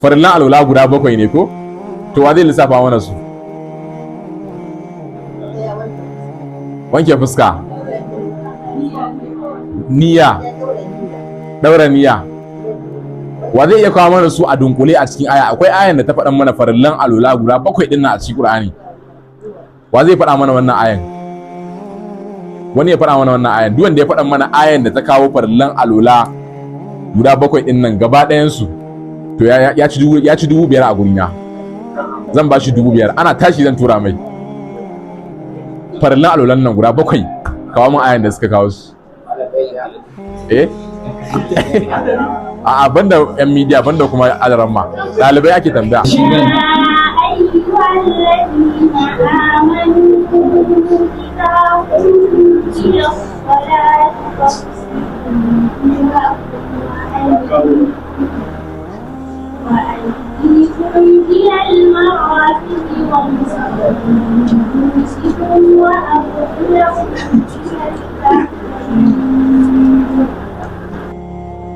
farillan alwala guda 7 ne ko? To wa zai lissafa mana su? Wanke fuska, niyya, daura niyya. Wa zai iya kawo mana su a dunkule a cikin aya? Akwai ayan da ta faɗa mana farillan alwala guda 7 din nan a cikin Qur'ani. Wa zai faɗa mana wannan ayan? Wani ya faɗa mana wannan ayan. Duk wanda ya faɗa mana ayan da ta kawo farillan alwala guda 7 din nan gaba ɗayan su, to ya ci 5,000 a gurina. Zan ba shi 5,000. Ana tashi zan tura mai farillan alwalan nan guda 7. Kawo mun ayan da suka kawo su. A banda yan media, banda kuma alaramma, ɗalibai ake tambaya.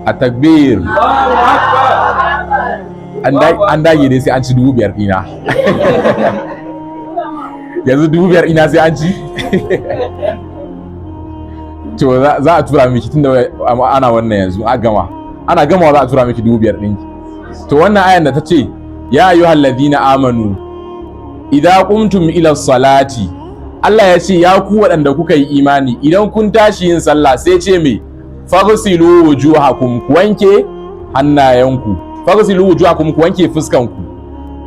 A takbir. An dage dai sai an ci 5,000 ɗina. Yanzu 5,000 ɗina sai an ci. To za a tura miki tunda ana wannan yanzu a gama. Ana gama za a tura miki 5,000 ɗinki. To wannan ayan da ta ce ya ayyuhal ladina amanu idza qumtum ila salati, Allah ya ce ya ku waɗanda kuka yi imani idan kun tashi yin sallah sai ce me faghsilu wujuhakum, ku wanke hannayenku, faghsilu wujuhakum, ku wanke fuskanku.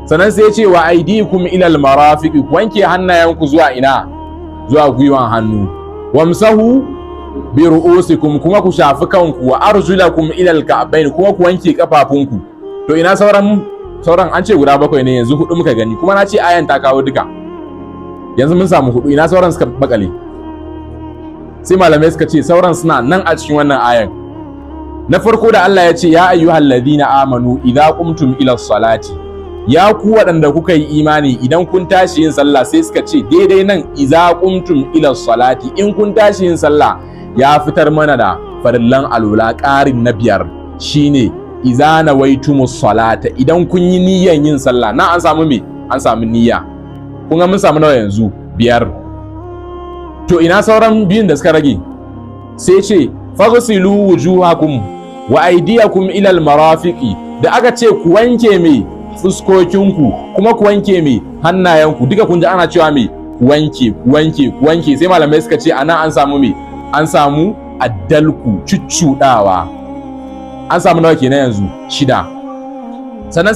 Sannan sai ce wa aydikum ilal marafiqi, ku wanke hannayenku zuwa ina? Zuwa gwiwan hannu. Wamsahu bi ru'usikum, kuma ku shafi kanku, wa arjulakum ilal ka'bayn, kuma ku wanke kafafunku. To ina sauran an ce guda 7 ne, yanzu 4 muka gani, kuma na ce ayan ta kawo duka. Yanzu mun samu 4, ina sauran suka bakale? Sai malamai suka ce sauran suna nan a cikin wannan ayan. Na farko da Allah ya ce ya ayyuhal ladina amanu idza qumtum ila salati, ya ku waɗanda kuka yi imani idan kun tashi yin sallah, sai suka ce daidai nan idza qumtum ila salati, in kun tashi yin sallah ya fitar mana da farillan alwala ƙarin na 5 shine idza nawaytumus salata, idan kun yi niyyan yin sallah. Na an samu me? An samu niyya. Kun ga mun samu nawa yanzu? 5. To ina sauran biyun da suka rage? Sai ce faghsilu wujuhakum wa aydiyakum ila almarafiqi, da aka ce ku wanke me fuskokinku, kuma ku wanke me hannayenku. Duka kun ji ana cewa me ku wanke. Sai malamai suka ce ana an samu me? An samu addalku, cuccudawa. An samu nawa kenan yanzu? 6. Sannan